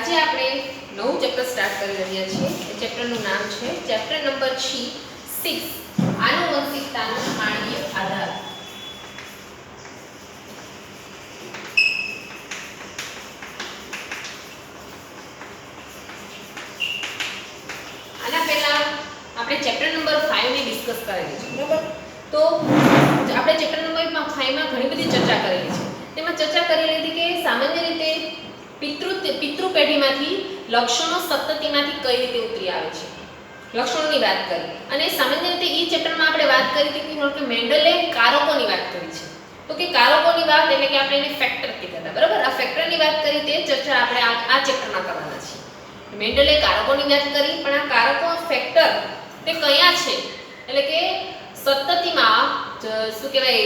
આજે આપણે નવું ચેપ્ટર સ્ટાર્ટ કરી રહ્યા છીએ. એ ચેપ્ટરનું નામ છે ચેપ્ટર નંબર 6 આનુવંશિકતાનો આણ્વીય આધાર. આના પહેલા આપણે ચેપ્ટર નંબર 5 ને ડિસ્કસ કરેલી છે, બરાબર? તો આપણે ચેપ્ટર નંબર 5 માં ઘણી બધી ચર્ચા કરેલી છે. તેમાં ચર્ચા કરેલી હતી કે સામાન્ય રીતે પિતૃ પેઢીમાંથી લક્ષણો સપ્તતીમાંથી કઈ રીતે ઉતરી આવે છે, લક્ષણોની વાત કરી. અને સામાન્ય રીતે એ ચેપ્ટરમાં આપણે વાત કરી હતી કે મેન્ડલે કારકોની વાત કરી છે. તો કે કારકોની વાત એટલે કે આપણે એને ફેક્ટર કહેતા હતા, બરાબર? આ ફેક્ટરની વાત કરી તે ચર્ચા આપણે આ ચેપ્ટરમાં કરવાના છીએ. મેન્ડલે કારકોની વાત કરી, પણ આ કારકો ફેક્ટર તે કયા છે એટલે કે સપ્તતીમાં શું કહેવાય,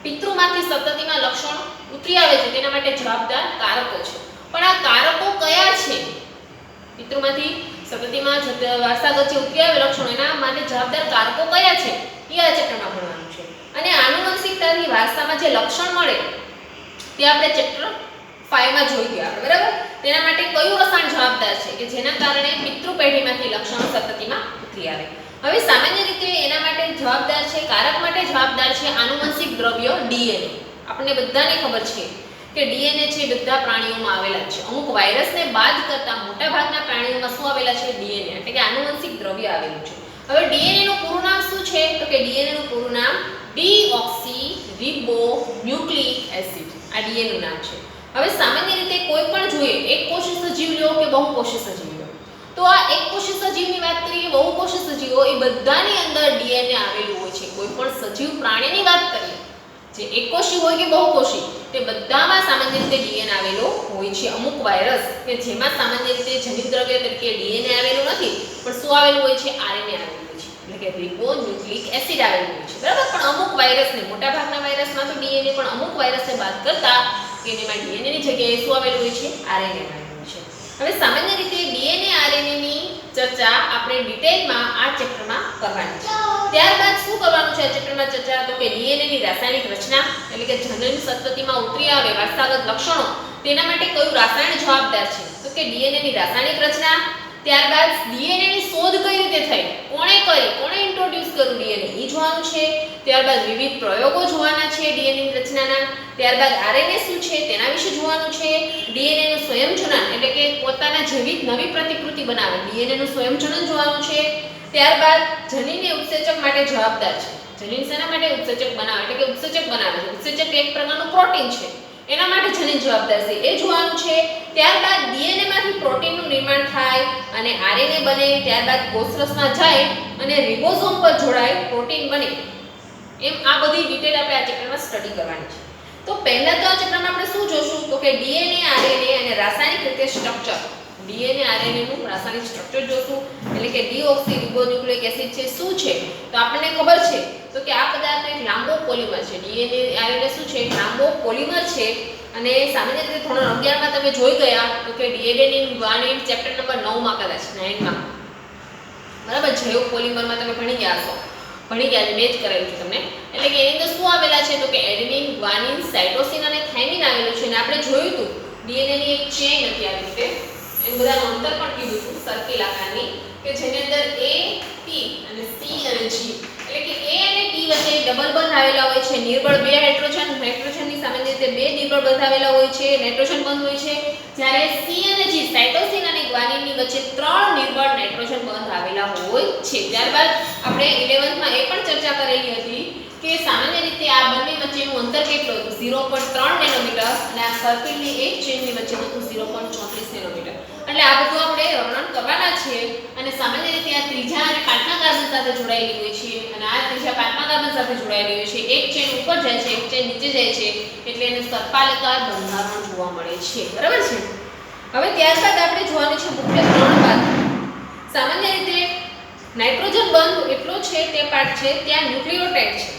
પિતૃમાંથી સપ્તતીમાં લક્ષણ ઉતરી આવે છે તેના માટે જવાબદાર કારકો છે. પણ આ કારકો કયા છે? પિતૃમાંથી સપ્તતીમાં વારસાગત જે ઉતરી આવે લક્ષણો એના માટે જવાબદાર કારકો કયા છે એ આ ચેપ્ટરમાં ભણવાનું છે. અને આનુવંશિકતાથી વારસામાં જે લક્ષણ મળે તે આપણે ચેપ્ટર 5 માં જોઈ ગયા, બરાબર? તેના માટે કયું રસાયણ જવાબદાર છે કે જેના કારણે પિતૃ પેઢીમાંથી લક્ષણો સપ્તતીમાં ઉતરી આવે. હવે સામાન્ય રીતે એના માટે જવાબદાર છે, કારક માટે જવાબદાર છે આનુવંશિક દ્રવ્ય ડીએનએ. આપણને બધાને ખબર છે કે ડીએનએ છે બધા પ્રાણીઓમાં આવેલા છે. અમુક વાયરસને બાદ કરતા મોટા ભાગના પ્રાણીઓમાં શું આવેલા છે? ડીએનએ, એટલે કે આનુવંશિક દ્રવ્ય આવેલું છે. હવે ડીએનએ નું પૂરું નામ શું છે? તો કે ડીએનએ નું પૂરું નામ ડીઓક્સીરિબોન્યુક્લિક એસિડ. આ ડીએનએ નું નામ છે. હવે સામાન્ય રીતે કોઈ પણ જોઈએ, એક કોષી સજીવ લો કે બહુકોષી સજીવ લો, તો આ એક કોષી સજીવની વાત કરીએ, બહુકોષી સજીવો એ બધાની અંદર ડીએનએ આવેલું હોય છે. કોઈ પણ સજીવ પ્રાણીની વાત કરીએ, જે એકકોષી હોય કે બહુકોષી, તે બધામાં સામાન્ય રીતે ડીએનએ આવેલો હોય છે. અમુક વાયરસ કે જેમાં સામાન્ય રીતે જનિત દ્રવ્ય તરીકે ડીએનએ આવેલું નથી, પણ શું આવેલું હોય છે? આરએનએ આવેલું હોય છે, એટલે કે રિબોન્યુક્લિક એસિડ આવેલું હોય છે, બરાબર? પણ અમુક વાયરસને, મોટા ભાગના વાયરસમાં તો ડીએનએ, પણ અમુક વાયરસને બાદ કરતા એમાં ડીએનએ ની જગ્યાએ શું આવેલું હોય છે? આરએનએ આવેલું છે. હવે સામાન્ય રીતે ડીએનએ આરએનએ ની ચર્ચા આપણે ડિટેલમાં આ ચેપ્ટરમાં કરવાની છે. ત્યારબાદ શું કરવાનું છે આ ચેપ્ટરમાં ચર્ચા? તો કે ડીએનએ ની રાસાયણિક રચના, એટલે કે જનન સપ્તતીમાં ઉતરી આવે વારસાગત લક્ષણો, તેના માટે કયું રાસાયણ જવાબદાર છે? તો કે ડીએનએ ની રાસાયણિક રચના. ત્યારબાદ ડીએનએ ની શોધ કઈ રીતે થઈ, કોણે કરી, કોણે ઇન્ટ્રોડ્યુસ કર્યું ડીએનએ, એ જોવાનું છે. ત્યારબાદ વિવિધ પ્રયોગો જોવાના છે ડીએનએ ની રચનાના. ત્યારબાદ આરએનએ શું છે તેના વિશે જોવાનું છે. ડીએનએ નું સ્વયંજનન, એટલે કે પોતાના જેવી નવી પ્રતિકૃતિ બનાવે, ડીએનએ નું સ્વયંજનન જોવાનું છે. ત્યારબાદ જનીનને ઉત્સેચક માટે જવાબદાર છે. જનીન શેના માટે ઉત્સેચક બનાવે, એટલે કે ઉત્સેચક બનાવે છે. ઉત્સેચક એક પ્રકારનું પ્રોટીન છે, એના માટે જનીન જવાબદાર છે, એ જોવાનું છે. ત્યારબાદ ડીએનએ માંથી પ્રોટીનનું નિર્માણ થાય અને આરએનએ બને. ત્યારબાદ કોષરસમાં જાય અને રિબોઝોમ પર જોડાય, પ્રોટીન બને. એમ આ બધી ડિટેલ આપણે આ ચેપ્ટરમાં સ્ટડી કરવાની છે. તો પહેલા તો આ ચેપ્ટરમાં આપણે શું જોશું? તો કે ડીએનએ આરએનએ અને રાસાયણિક રીતે સ્ટ્રક્ચર. ડીએનએ આરએનએ નું રાસાયણિક સ્ટ્રક્ચર જોશું, એટલે કે ડીઓક્સીરિબોન્યુક્લિક એસિડ છે શું છે? તો આપણને ખબર છે તો કે આ પદાર્થ એક લાંબો પોલિમર છે. ડીએનએ આરએનએ શું છે? એક લાંબો પોલિમર છે. અને સામાન્ય રીતે ધોરણ 11 માં તમે જોઈ ગયા તો કે ડીએનએ ની વાર્નિંગ ચેપ્ટર નંબર 9 માં કદાચ 9 માં, બરાબર? જૈવ પોલિમરમાં તમે ભણી ગયા છો, મેં જ કરેલું છે તમને. એટલે કે એની અંદર શું આવેલા છે? તો કે એડેનિન, ગ્વાનિન, સાઇટોસિન અને થાઇમિન આવેલું છે. અને આપણે જોયું હતું ડીએનએ ની એક ચેઇન હતી આવી રીતે, એનું બધાનું અંતર પણ કીધું હતું સર્કિલ આકારની, કે જેની અંદર A, T અને C અને G, એટલે કે A અને T વચ્ચે ડબલ બંધ આવેલા હોય છે. નિર્બળ બે નાઇટ્રોજનની સામાન્ય રીતે બે નિર્બળ બંધ આવેલા હોય છે, નાઇટ્રોજન બંધ હોય છે. જ્યારે C અને G, સાઇટોસિન અને ગ્વાનિનની વચ્ચે ત્રણ નિર્બળ નાઇટ્રોજન બંધ આવેલા હોય છે. ત્યારબાદ આપણે 11th માં એ પણ ચર્ચા કરેલી હતી કે સામાન્ય રીતે આ બંને વચ્ચેનું અંતર કેટલું હતું? 0.3 નેનોમીટર, અને આ સર્કિલની એક ચેઇનની વચ્ચેનું હતું 0.34 નેનોમીટર. એટલે આ બધું આપણે વર્ણન કરવાના છે. અને સામાન્ય રીતે આ ત્રીજા અને પાંચમા કાર્બન સાથે જોડાયેલી હોય છે, અને આ ત્રીજા પાંચમા કાર્બન સાથે જોડાયેલી હોય છે. એક ચેઇન ઉપર જાય છે, એક ચેઇન નીચે જાય છે, એટલે એને સર્પાલકાર બંધારણ જોવા મળે છે, બરાબર છે? હવે ત્યારબાદ આપણે જોવાની છે મુખ્ય ત્રણ વાત. સામાન્ય રીતે નાઇટ્રોજન બંધ એટલો છે તે પાર્ટ છે, ત્યાં ન્યુક્લિયોટાઇડ છે.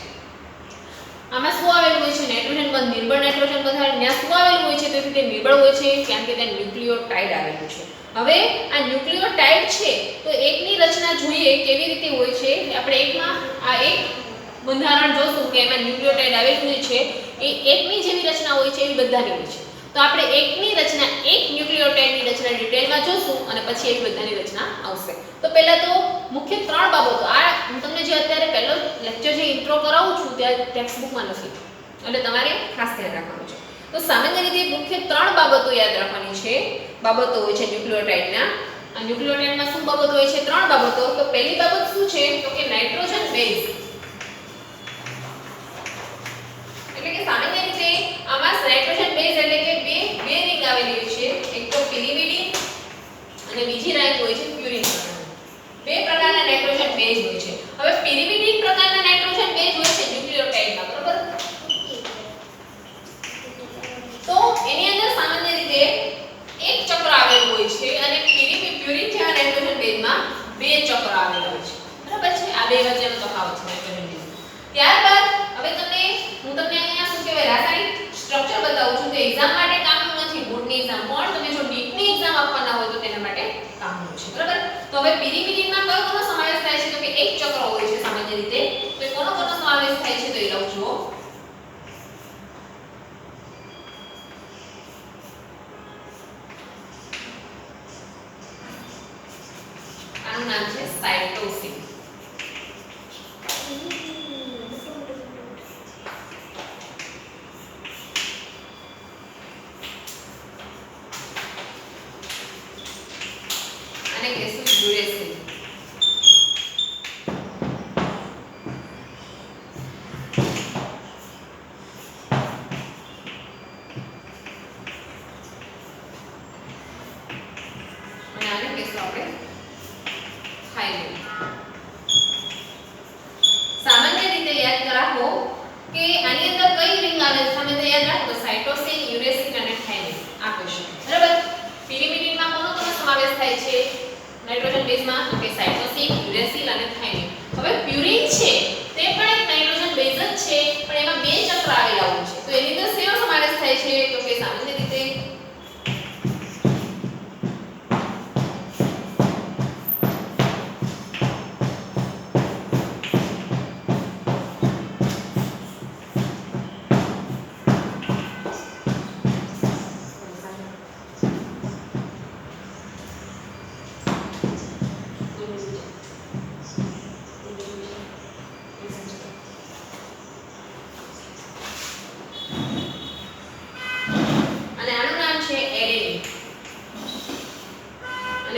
આમાં શું આવેલું હોય છે? નાઇટ્રોજન બંધ, નિર્બળ નાઇટ્રોજન બંધ આવે. ત્યાં શું આવેલું હોય છે? તો તે નિર્બળ હોય છે, કારણ કે ત્યાં ન્યુક્લિયોટાઇડ આવેલું છે. હવે આ ન્યુક્લિયોટાઇડ છે તો એકની રચના જોઈએ કેવી રીતે હોય છે. આપણે એકમાં આ એક બંધારણ જોશું કે એમાં ન્યુક્લિયોટાઇડ આવેલું છે, એ એકની જેવી રચના હોય છે એવી બધાની હોય છે. તો આપણે એકની રચના, એક ન્યુક્લિયોટાઇડની રચના ડિટેલમાં જોશું અને પછી એવી બધાની રચના આવશે. તો પહેલા તો મુખ્ય ત્રણ બાબતો, આ હું તમને જે અત્યારે પહેલો લેક્ચર જે ઇન્ટ્રો કરાવું છું ત્યાં ટેક્સ્ટ બુકમાં નથી, એટલે તમારે ખાસ ધ્યાન રાખવાનું છે. તો સામાન્ય રીતે મુખ્ય ત્રણ બાબતો યાદ રાખવાની છે, બાબતો હોય છે ન્યુક્લિયોટાઇડના. આ ન્યુક્લિયોટાઇડમાં શું બાબતો હોય છે? ત્રણ બાબતો. તો પહેલી બાબત શું છે? તો કે નાઇટ્રોજન બેઝ. એટલે કે સામાન્ય રીતે આમાં નાઇટ્રોજન બેઝ એટલે કે બે રિંગ આવેલી હોય છે, એક તો પિરિમિડિન અને બીજી રિંગ હોય છે પ્યુરિન. બે પ્રકારના નાઇટ્રોજન બેઝ હોય છે. હવે પિરિમિડિન પ્રકારના નાઇટ્રોજન બેઝ હોય છે ન્યુક્લિયોટાઇડમાં, બરોબર? તો એની અંદર સામાન્ય રીતે એક ચક્ર આવેલું હોય છે અને પ્યુરિન જેવા નાઇટ્રોજન બેઝમાં બે ચક્ર આવેલા હોય છે, બરાબર છે? આ બે વચ્ચેનો તફાવત છે નાઇટ્રોજન બેઝ. ત્યારબાદ હવે હું તમને અહીંયા શું કહેવાય રાસાયણિક સ્ટ્રક્ચર બતાવું છું. તો એક્ઝામ માટે કામનું નથી, બોર્ડની એક્ઝામ, પણ તમે જો નીટની એક્ઝામ આપવાના હોય તો તેના માટે કામનું છે, બરાબર? તો હવે પિરિમિડિનમાં કોનો સમાવેશ થાય છે? તો કે એક ચક્ર હોય છે સામાન્ય રીતે. તો કોનો સમાવેશ થાય છે? તો એ લઉં છું. આનું નામ છે સાયટોસિન. આને કહેશું યુરેસિલ. અને આને કહેશું આપણે થાઇમિન. સામાન્ય રીતે યાદ રાખો કે આની અંદર કઈ રિંગ આવે છે? સામાન્ય રીતે યાદ રાખો તો સાયટોસિન, યુરેસિલ અને થાઇમિન આ ક્વેશ્ચન, બરાબર? પિરિમિડિનમાં કોનો સમાવેશ થાય છે નાઇટ્રોજન બેઝમાં? તો કે સાયટોસિન, યુરેસિલ અને થાઇમિન. હવે પ્યુરિન છે તે પણ એક નાઇટ્રોજન બેઝ જ છે, પણ એમાં બે ચક્ર આવેલા હોય છે. તો એની અંદર શેનો સમાવેશ થાય છે? તો કે સામાન્ય રીતે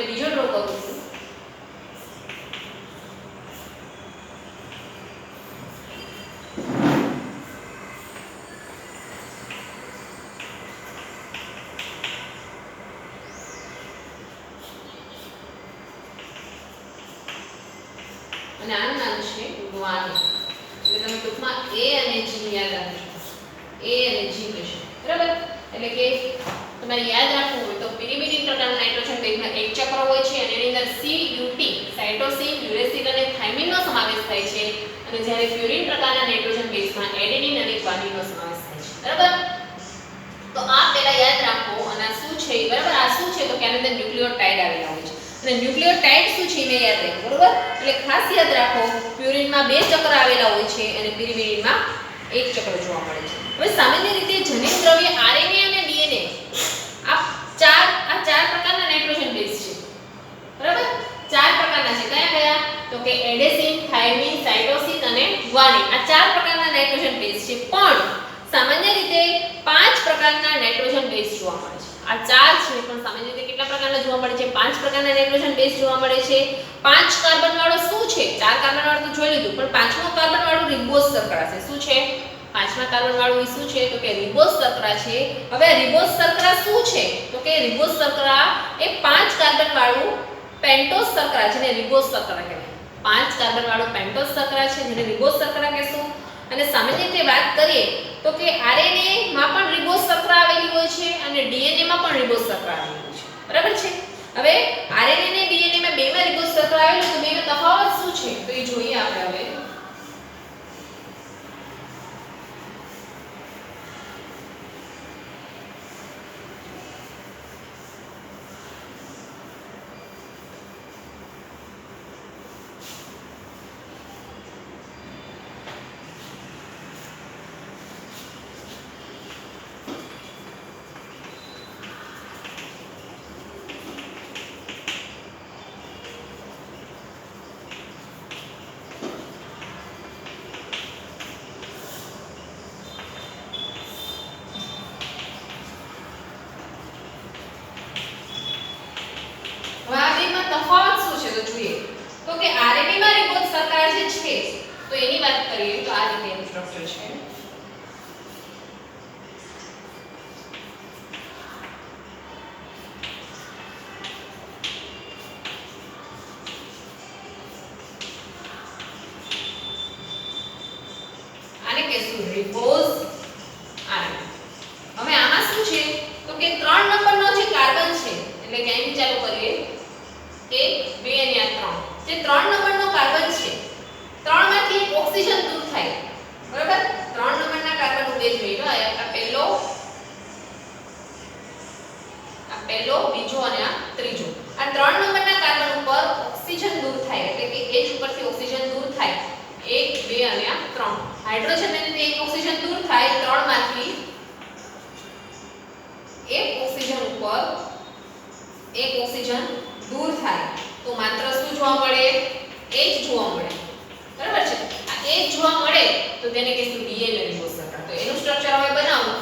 બીજો ડ્રો કરું છું. અને આનું નામ છે ગુઆનિન. એટલે તમે ટૂંકમાં A અને G યાદ રાખજો. A અને G કહેશો, બરાબર? એટલે કે તમારે યાદ રાખવું હોય તો પિરિમિડિન પ્રકારના નાઇટ્રોજન બેઝમાં એક ચક્ર હોય છે અને એની અંદર CUT સાયટોસિન, યુરેસિલ અને થાઇમિનનો સમાવેશ થાય છે, અને જ્યારે પ્યુરિન પ્રકારના નાઇટ્રોજન બેઝમાં એડેનિન અને ગ્વાનિનનો સમાવેશ થાય છે, બરાબર? તો આ પહેલા યાદ રાખો. અને આ શું છે? બરાબર, આ શું છે? તો કે આની અંદર ન્યુક્લિયોટાઇડ આવેલા હોય છે. અને ન્યુક્લિયોટાઇડ શું છે એ યાદ રાખો, બરાબર? એટલે ખાસ યાદ રાખો, પ્યુરિનમાં બે ચક્ર આવેલા હોય છે અને પિરિમિડિનમાં એક ચક્ર જોવા મળે છે. હવે સામાન્ય રીતે જનીન દ્રવ્ય RNA અને DNA આ ચાર પ્રકારના નાઇટ્રોજન બેઝ છે, બરાબર? ચાર પ્રકારના છે. કયા કયા? તો કે એડેસિન, થાઇમિન, સાયટોસિન અને ગ્વાનિન. આ ચાર પ્રકારના નાઇટ્રોજન બેઝ છે, પણ સામાન્ય રીતે 5 પ્રકારના નાઇટ્રોજન બેઝ જોવા મળે છે. આ ચાર છે પણ સામાન્ય રીતે કેટલા પ્રકારના જોવા મળે છે? 5 પ્રકારના નાઇટ્રોજન બેઝ જોવા મળે છે. 5 કાર્બન વાળો શું છે? 4 કાર્બન વાળો તો જોઈ લીધું, પણ પાંચમો કાર્બન વાળું રિબોઝ શર્કરા છે. શું છે? પાંચમા કાર્બન વાળું એ શું છે? તો કે રિબોઝ શર્કરા છે. હવે રિબોઝ શર્કરા શું છે? તો કે રિબોઝ શર્કરા એ 5 કાર્બન વાળું પેન્ટોઝ શર્કરા છે, જેને રિબોઝ શર્કરા કહેવાય. 5 કાર્બન વાળું પેન્ટોઝ શર્કરા છે, જેને રિબોઝ શર્કરા કહેશું. અને સામાન્ય રીતે વાત કરીએ તો કે RNA માં પણ રિબોઝ શર્કરા આવેલી હોય છે અને DNA માં પણ રિબોઝ શર્કરા આવેલી હોય છે, બરાબર છે? હવે RNA અને DNA માં બેમાં રિબોઝ શર્કરા આવેલી તો બેમાં તફાવત શું છે? તો એ જોઈએ આપણે હવે. રીબોઝ શર્કરા જે છે તો એની વાત કરીએ તો આ રીતે એનું સ્ટ્રક્ચર છે. આને કહેશું રીબોઝ આરએનએ. હવે આમાં શું છે તો કે 3 નંબરનો જે કાર્બન છે એટલે કે અહીં ચાલુ કરીએ 1 2 અને આ 3 જે 3 નંબરનો કાર્બન છે 3 માંથી એક ઓક્સિજન દૂર થાય બરાબર. 3 નંબરના કાર્બન ઉભે જોઈ લો આ પહેલો બીજો અને આ ત્રીજો. આ 3 નંબરના કાર્બન ઉપર ઓક્સિજન દૂર થાય એટલે કે H ઉપરથી ઓક્સિજન દૂર થાય 1 2 અને આ 3. હાઇડ્રોજન ને એક ઓક્સિજન દૂર થાય 3 માંથી એક ઓક્સિજન ઉપર એક ઓક્સિજન દૂર થાય તો માત્ર શું જોવા મળે? H જોવા મળે બરાબર છે. આ H જોવા મળે તો તેને કહેશું ડીએનએ રીબોઝ શર્કરા. તો એનું સ્ટ્રક્ચર હવે બનાવો.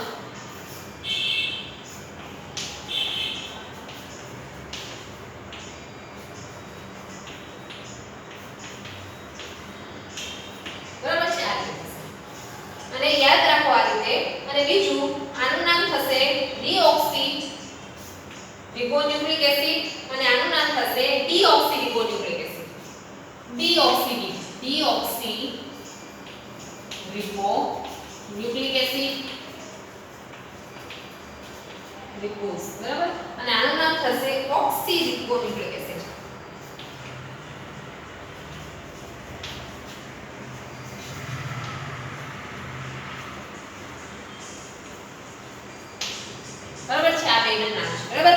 બરાબર છે આ રીતે અને યાદ રાખો આ રીતે. અને બીજું આનું નામ થશે ડીઓક્સી રિબોન્યુક્લિક એસિડ અને આનું નામ થશે deoxy ribonucleic acid. Deoxy ribonucleic acid ribose બરાબર. અને આનું નામ થશે ઓક્સી રિબોન્યુક્લિક એસિડ. બરાબર છે. આ બેનું નામ છે બરાબર.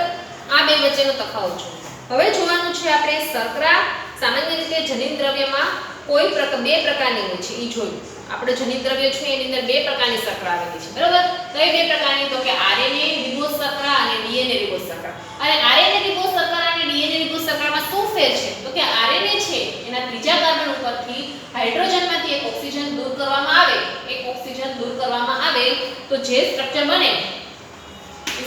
આ બે વચ્ચેનો તફાવત છે. હવે જોવાનું છે આપણે શર્કરા સામાન્ય રીતે જનીન દ્રવ્યમાં કોઈ બે પ્રકારની હોય છે ઈ જોયું. આપણે જનીન દ્રવ્ય છે એની અંદર બે પ્રકારની શર્કરા આવેલી છે બરાબર. કઈ બે પ્રકારની? તો કે આરએનએ રીબોઝ શર્કરા અને ડીએનએ રીબોઝ શર્કરા. અને આરએનએ રીબોઝ શર્કરા અને ડીએનએ રીબોઝ શર્કરામાં શું ફેર છે? તો કે આરએનએ છે એના ત્રીજા કાર્બન ઉપરથી હાઇડ્રોજનમાંથી એક ઓક્સિજન દૂર કરવામાં આવે તો જે સ્ટ્રક્ચર બને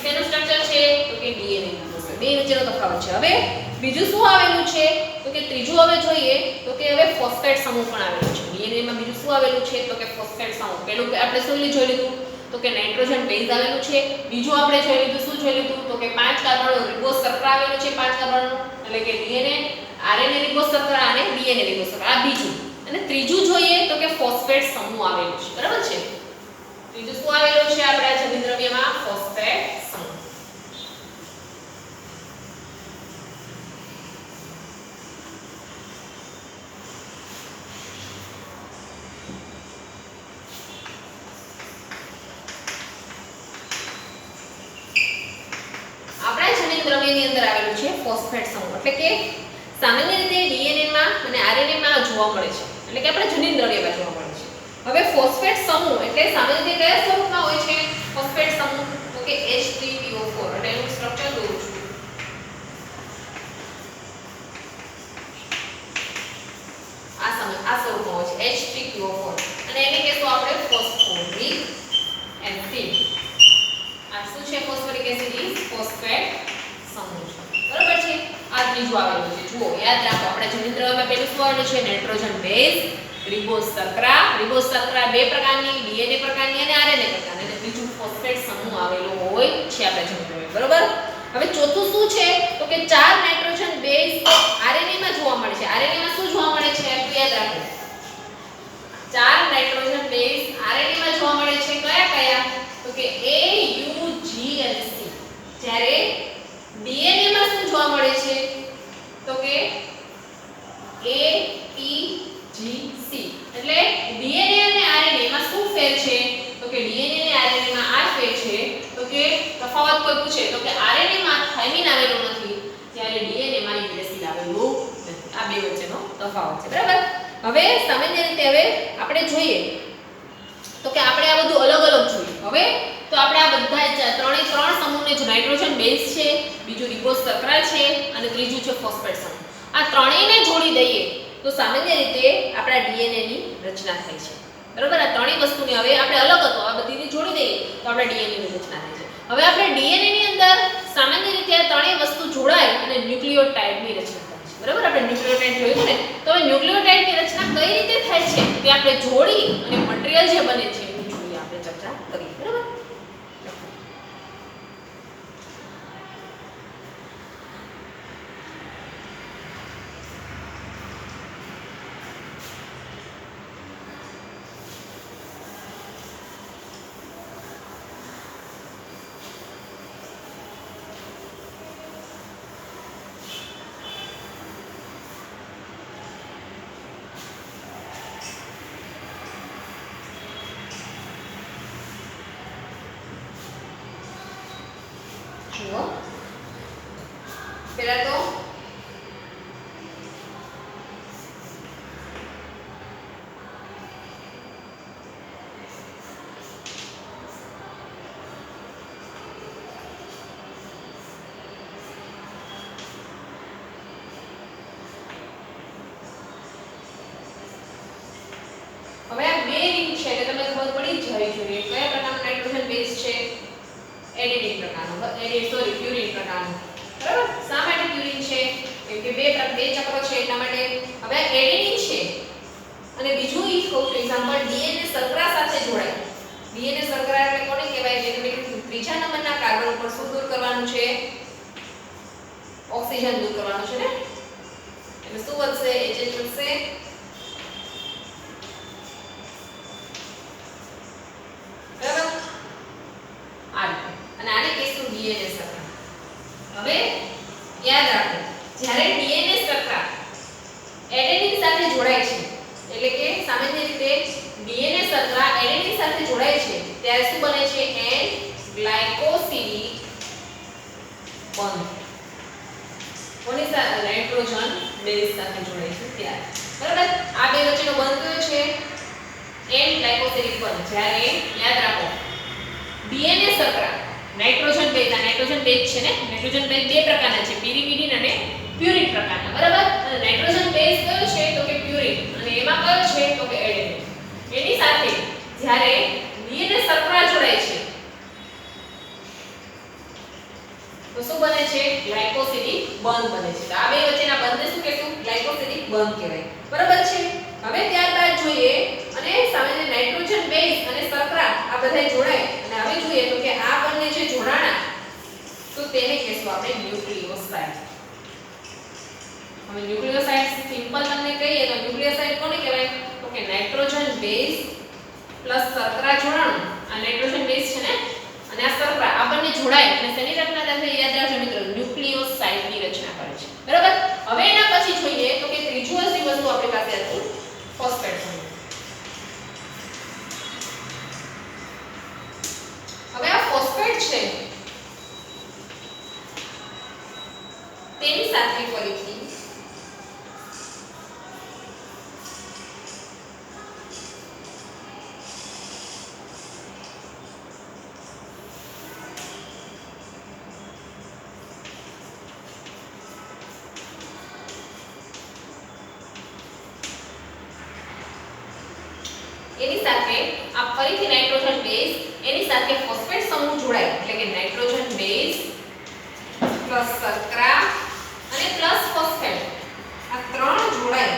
તેનું સ્ટ્રક્ચર છે તો કે ડીએનએ રીબોઝ. બે વચ્ચેનો તફાવત છે. હવે બીજું શું આવેલું છે તો કે ત્રીજું હવે જોઈએ તો કે હવે ફોસ્ફેટ સમૂહ પણ આવેલું છે. ડીએનએ માં બીજું શું આવેલું છે તો કે ફોસ્ફેટ સમૂહ. પહેલું આપણે શું જોઈ લીધું તો કે નાઇટ્રોજન બેઝ આવેલું છે. બીજું આપણે જોઈ લીધું શું જોઈ લીધું તો કે 5 કાર્બનનો રીબોઝ શર્કરા આવેલું છે. 5 કાર્બનનો એટલે કે ડીએનએ આરએનએ રીબોઝ શર્કરા અને ડીએનએ રીબોઝ શર્કરા. આ બીજું. અને ત્રીજું જોઈએ તો કે ફોસ્ફેટ સમૂહ આવેલું છે બરાબર છે. ત્રીજું શું આવેલું છે આપણા જનીન દ્રવ્યમાં? ફોસ્ફેટ સમૂહ. આપણા જનીન દ્રવ્યની અંદર આવેલું છે ફોસ્ફેટ સમૂહ. એટલે કે સામાન્ય રીતે ડીએનએ માં અને આરએનએ માં જોવા મળે છે. એટલે કે આપણે જનીન દ્રવ્યમાં જોવા મળે છે. હવે ફોસ્ફેટ સમૂહ એટલે સામાન્ય રીતે કયા સ્વરૂપમાં હોય છે ફોસ્ફેટ સમૂહ? તો કે H3PO4. એટલે એનું સ્ટ્રક્ચર દોરું છું. આ સ્વરૂપમાં હોય છે H3PO4 અને એને કહેશું આપણે ફોસ્ફોરિક એસિડ. આ શું છે? ફોસ્ફોરિક એસિડ ઇઝ ફોસ્ફેટ સમૂહ છે બરાબર છે. આ ત્રીજું આવેલું છે. જુઓ યાદ રાખો આપણે જનીન દ્રવ્યમાં પહેલું શું આવેલું છે? Nitrogen base રીબોઝ શર્કરા. રીબોઝ શર્કરા બે પ્રકારની, ડીએનએ પ્રકારની અને આરએનએ પ્રકારની. અને બીજું ફોસ્ફેટ સમૂહ આવેલો હોય છે આપણે જનીન દ્રવ્ય બરાબર. હવે ચોથું શું છે તો કે 4 નાઇટ્રોજન બેઝ આરએનએ માં જોવા મળે છે. આરએનએ માં શું જોવા મળે છે? તો યાદ રાખો 4 નાઇટ્રોજન બેઝ આરએનએ માં જોવા મળે છે. કયા કયા? તો કે A U G અને C. જ્યારે ડીએનએ માં શું જોવા મળે છે તો કે A T G C. એટલે ડીએનએ અને આરએનએ માં શું ફેર છે તો કે ડીએનએ અને આરએનએ માં આ ફેર છે તો કે તફાવત કોઈ પૂછે તો કે આરએનએ માં થાઇમિન આવેલું નથી જ્યારે ડીએનએ માં યુરેસિલ આવેલું નથી. આ બે વચ્ચેનો તફાવત છે બરાબર. હવે સામાન્ય રીતે હવે આપણે જોઈએ તો કે આપણે આ બધું અલગ અલગ જોઈએ. હવે તો આપણે આ બધા ત્રણ સમૂહને જો નાઇટ્રોજન બેઝ છે, બીજું રીબોઝ શર્કરા છે અને ત્રીજું છે ફોસ્ફેટ સમૂહ. આ ત્રણેયને જોડી દઈએ તો સામાન્ય રીતે આપણા ડીએનએ ની રચના થાય છે બરાબર. આ ત્રણેય વસ્તુને હવે આપણે અલગ હતો આ બધીને જોડી દઈએ તો આપણા ડીએનએ ની રચના થાય છે. હવે આપણે ડીએનએ ની અંદર સામાન્ય રીતે આ ત્રણેય વસ્તુ જોડાય અને ન્યુક્લિયોટાઇડ ની રચના થાય છે બરાબર. આપણે ન્યુક્લિયોટાઇડ જોયું ને તો હવે ન્યુક્લિયોટાઇડ ની કઈ રીતે થાય છે તે આપણે જોડી અને મટીરીયલ જે બને છે એની જોઈએ આપણે ચર્ચા કરીએ. બરાબર. જુઓ પહેલા તો હવે આ બે રિંગ છે એટલે તમને ખબર પડી જ જવી જોઈએ કયા પ્રકારનો નાઇટ્રોજન બેઝ છે. એડિનિન પ્રકારનો પ્યુરિન પ્રકારનો. બરાબર. શા માટે પ્યુરિન છે? કેમ કે બે ચક્ર છે એટલા માટે. હવે એડિનિન છે અને બીજું ઈ કહું છું એક્ઝામ્પલ ડીએનએ શર્કરા સાથે જોડાય. ડીએનએ શર્કરા એટલે કોને કહેવાય? જે તમે ત્રીજા નંબરના કાર્બન ઉપર શું દૂર કરવાનું છે? ઓક્સિજન દૂર કરવાનું છે ને. એટલે શું વધશે? HH વધશે. બરાબર. અને આને કહીશું ડીએનએ શર્કરા. હવે યાદ રાખો જ્યારે ડીએનએ શર્કરા એડેનિન સાથે જોડાય છે એટલે કે સામાન્ય રીતે ડીએનએ શર્કરા એડેનિન સાથે જોડાય છે ત્યારે શું બને છે? એન ગ્લાયકોસિડિક બંધ. કોની સાથે? નાઇટ્રોજન બેઝ સાથે જોડાય છે ત્યારે. બરાબર. આ બે વચ્ચેનો બંધ કયો છે? એન ગ્લાયકોસિડિક બંધ. જ્યારે યાદ રાખો ડીએનએ શર્કરા નાઇટ્રોજન બેઝ, આ નાઇટ્રોજન બેઝ છે ને. નાઇટ્રોજન બેઝ બે પ્રકારના છે, પિરિમિડિન અને પ્યુરિન પ્રકારના. બરાબર. અને નાઇટ્રોજન બેઝ કયો છે? તો કે પ્યુરિન. અને એમાં કયો છે? તો કે એડેનિન. એની સાથે જ્યારે ડીએનએ શર્કરા જોડાય છે તો શું બને છે? ગ્લાયકોસિડિક બંધ બને છે. તો આ બે વચ્ચેના બંધને શું કહેશું? ગ્લાયકોસિડિક બંધ કહેવાય. બરાબર છે. હવે ત્યારબાદ જોઈએ અને સામાન્ય નાઇટ્રોજન બેઝ અને શર્કરા આ બધા જોડાય અને હવે જોઈએ તો કે આ બંને જે જોડાણા તો તેને કહેશું આપણે ન્યુક્લિયોસાઇડ. હવે ન્યુક્લિયોસાઇડ સિમ્પલ તમને કહીએ તો ન્યુક્લિયોસાઇડ કોને કહેવાય? તો કે નાઇટ્રોજન બેઝ પ્લસ શર્કરા જોડાણું. આ નાઇટ્રોજન બેઝ છે ને અને આ શર્કરા આ બંને જોડાય અને શેની રચના થાય છે? યાદ રાખજો મિત્રો, ન્યુક્લિયોસાઇડની રચના કરે છે. બરાબર. હવે એના પછી જોઈએ તો કે ત્રીજું હજી વસ્તુ આપણી પાસે હતું ફોસ્ફેટ સમૂહ. હવે આ ફોસ્ફેટ છે તેની સાથે ફરીથી એની સાથે આ ફરીથી નાઇટ્રોજન બેઝ એની સાથે ફોસ્ફેટ સમૂહ જોડાય એટલે કે નાઇટ્રોજન બેઝ પ્લસ શર્કરા અને પ્લસ ફોસ્ફેટ આ ત્રણ જોડાય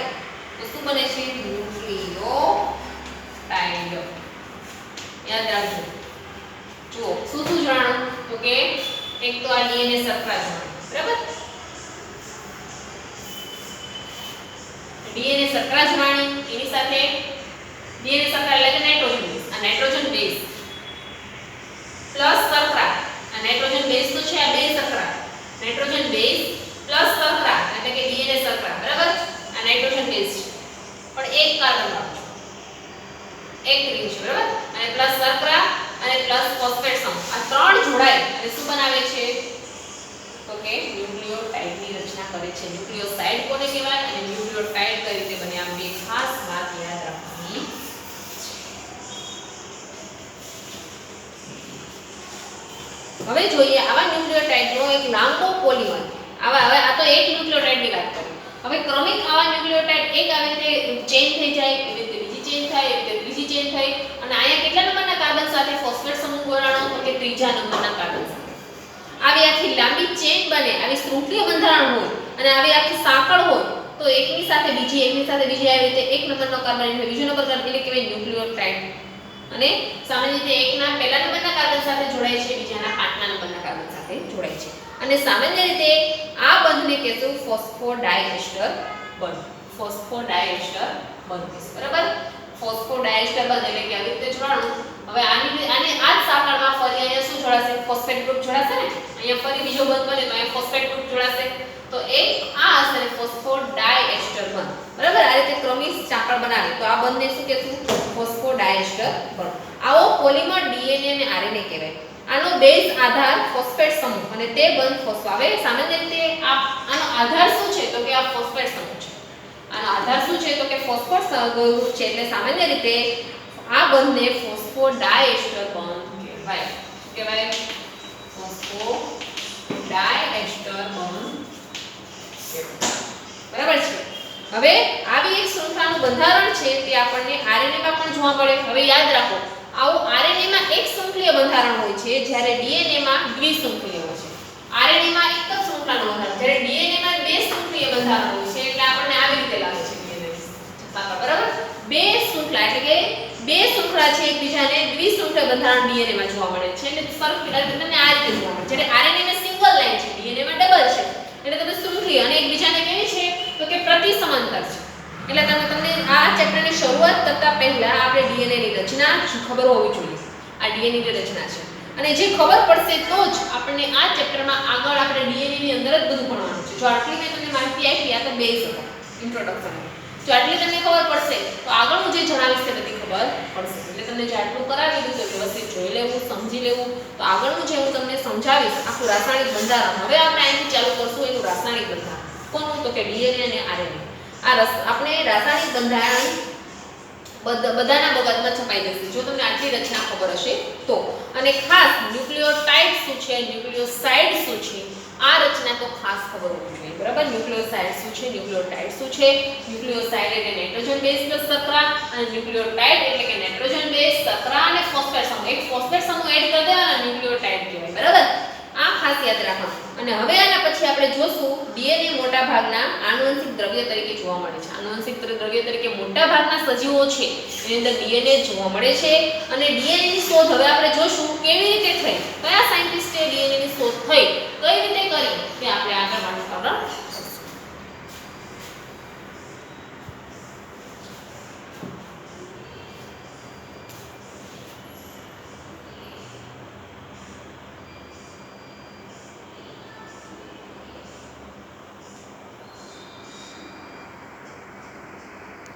તો શું બને છે? ન્યુક્લિયોટાઇડ. યાદ રાખજો. જુઓ શું શું જોડાણું? તો કે એક તો આ ડીએનએ શર્કરા જોડાણ. બરાબર. ડીએનએ શર્કરા જોડાણી એની સાથે ડીએનએ શર્કરા એટલે કે નાઇટ્રોજન બેઝ. આ નાઇટ્રોજન બેઝ પ્લસ શર્કરા. આ નાઇટ્રોજન બેઝ તો છે આ બે શર્કરા. નાઇટ્રોજન બેઝ પ્લસ શર્કરા એટલે કે ડીએનએ શર્કરા. બરાબર. આ નાઇટ્રોજન બેઝ છે પણ એક કાર્બન વાળો એક રિંગ છે. બરાબર. અને પ્લસ શર્કરા અને પ્લસ ફોસ્ફેટ સમૂહ આ ત્રણ જોડાય અને શું બનાવે છે? તો કે ન્યુક્લિયોટાઇડની રચના કરે છે. ન્યુક્લિયોસાઇડ કોને કહેવાય અને ન્યુક્લિયોટાઇડ કઈ રીતે બને? આ બે ખાસ વાત યાદ રાખવાની. હવે જોઈએ આવા ન્યુક્લિયોટાઇડનો એક લાંબો પોલિમર. હવે આ તો એક ન્યુક્લિયોટાઇડની વાત કરી. હવે ક્રમિક આવા ન્યુક્લિયોટાઇડ એક આવી રીતે ચેન્જ થઈ જાય, એવી રીતે બીજી ચેન્જ થાય, એવી રીતે ત્રીજી ચેન્જ થાય અને અહીંયા કેટલા નંબરના કાર્બન સાથે ફોસ્ફેટ સમૂહ જોડાણો? તો કે ત્રીજા નંબરના કાર્બન સાથે. આવી આખી લાંબી ચેન બને, આવી શૃંખલીય બંધારણ હોય અને આવી આખી સાંકળ હોય તો એકની સાથે બીજી આવી રીતે એક નંબરનો કાર્બન એટલે બીજો નંબર કાર્બન એટલે કહેવાય ન્યુક્લિયોટાઇડ. અને સામાન્ય રીતે એકના પહેલા નંબરના કાર્બન સાથે જોડાય છે, બીજાના 5ના નંબરના કાર્બન સાથે જોડાય છે. અને સામાન્ય રીતે આ બંધને કહેશું ફોસ્ફોડાયએસ્ટર બંધ. ફોસ્ફોડાયએસ્ટર બંધ, બરાબર. ફોસ્ફોડાયએસ્ટર બંધ એટલે કે આવી રીતે જોડાણું. હવે આને આ જ સાંકળમાં ફરી અહીંયા શું જોડાશે? ફોસ્ફેટ ગ્રુપ જોડાશે ને. અહીંયા ફરી બીજો બંધ બને તો અહીંયા ફોસ્ફેટ ગ્રુપ જોડાશે. તો એક આ હશે ફોસ્ફોડાયએસ્ટર બંધ, બરાબર. આ રીતે ક્રમિક સાંકળ બનાવે તો આ બંધને શું કહેશું? ફોસ્ફોડાયએસ્ટર બંધ. આવો પોલિમર ડીએનએ અને આરએનએ કહેવાય. આનો બેઝ આધાર ફોસ્ફેટ સમૂહ અને તે બંધ ફોસ્ફો. હવે સામાન્ય રીતે આનો આધાર શું છે? તો કે આ ફોસ્ફેટ સમૂહ છે. આનો આધાર શું છે? તો કે ફોસ્ફેટ ગ્રુપ છે. એટલે સામાન્ય રીતે આ બંધને ફોસ્ફોડાયએસ્ટર બંધ કહેવાય. કહેવાય ફોસ્ફોડાયએસ્ટર બંધ, બરાબર છે. હવે આવી એક શૃંખલાનું બંધારણ છે તે આપણને આરએનએ માં પણ જોવા મળે. હવે યાદ રાખો, આવું આરએનએ માં એક શૃંખલીય બંધારણ હોય છે, જ્યારે ડીએનએ માં દ્વિશૃંખલીય હોય છે. આરએનએ માં એક જ શૃંખલાનું બંધારણ, જ્યારે ડીએનએ માં બે શૃંખલીય બંધારણ હોય છે. એટલે આપણને આવી રીતે લાગે છે ડીએનએ સાંકળ, બરાબર. બે શૃંખલા એટલે કે બે શૃંખલા છે એકબીજાને દ્વિશૃંખલીય બંધારણ ડીએનએ માં જોવા મળે છે. એટલે તમને આ રીતે જોવા મળે છે. જ્યારે આરએનએ માં સિંગલ લાઈન છે, ડીએનએ માં ડબલ છે. એટલે તમે શૃંખલીય અને એકબીજાને કેવી છે? તો કે પ્રતિ સમાંતર છે. એટલે તમને આ ચેપ્ટરની શરૂઆત કરતા પહેલા આપણે ડીએનએ ની રચના ખબર હોવી જોઈએ. આ ડીએનએ ની રચના છે અને જે ખબર પડશે તો જ આપણને આ ચેપ્ટરમાં આગળ આપણે ડીએનએ ની અંદર જ બધું ભણવાનું છે. જો આટલી મેં તમને માહિતી આપી, આ તો બેઝ હતો ઇન્ટ્રોડક્શન. જો આટલી તમને ખબર પડશે તો આગળનું જે જણાવીશ તે બધી ખબર પડશે. એટલે તમને જે આટલું કરાવી દીધું તો વ્યવસ્થિત જોઈ લેવું, સમજી લેવું. તો આગળનું જે હું તમને સમજાવીશ આખું રાસાયણિક બંધારણ, હવે આપણે અહીંથી ચાલુ કરશું એનું રાસાયણિક બંધારણ. કોનું? તો કે ડીએનએ અને આરએનએ. આપણે રાસાયણિક બંધારણ બધાના મગજમાં છપાઈ જશે જો તમને આટલી રચના ખબર હશે તો. અને ખાસ ન્યુક્લિયોટાઇડ શું છે, ન્યુક્લિયોસાઇડ શું છે, આ રચના તો ખાસ ખબર હોવી જોઈએ, બરાબર. ન્યુક્લિયોસાઇડ શું છે, ન્યુક્લિયોટાઇડ શું છે? ન્યુક્લિયોસાઇડ એટલે નાઇટ્રોજન બેઝ પ્લસ શર્કરા અને ન્યુક્લિયોટાઇડ એટલે કે નાઇટ્રોજન બેઝ શર્કરા અને ફોસ્ફેટ સમૂહ. એક ફોસ્ફેટ સમૂહ એડ કરી દેવાના, ન્યુક્લિયોટાઇડ કહેવાય, બરાબર. આ ખાસ યાદ રાખવાનું. અને હવે આના પછી આપણે જોશું ડીએનએ મોટા ભાગના આનુવંશિક દ્રવ્ય તરીકે જોવા મળે છે. આનુવંશિક દ્રવ્ય તરીકે મોટા ભાગના સજીવો છે એની અંદર ડીએનએ જોવા મળે છે. અને ડીએનએ ની શોધ હવે આપણે જોશું કેવી રીતે થઈ, કયા સાયન્ટિસ્ટે ડીએનએ ની શોધ થઈ, કઈ રીતે કરી તે આપણે આગળ વાંચતા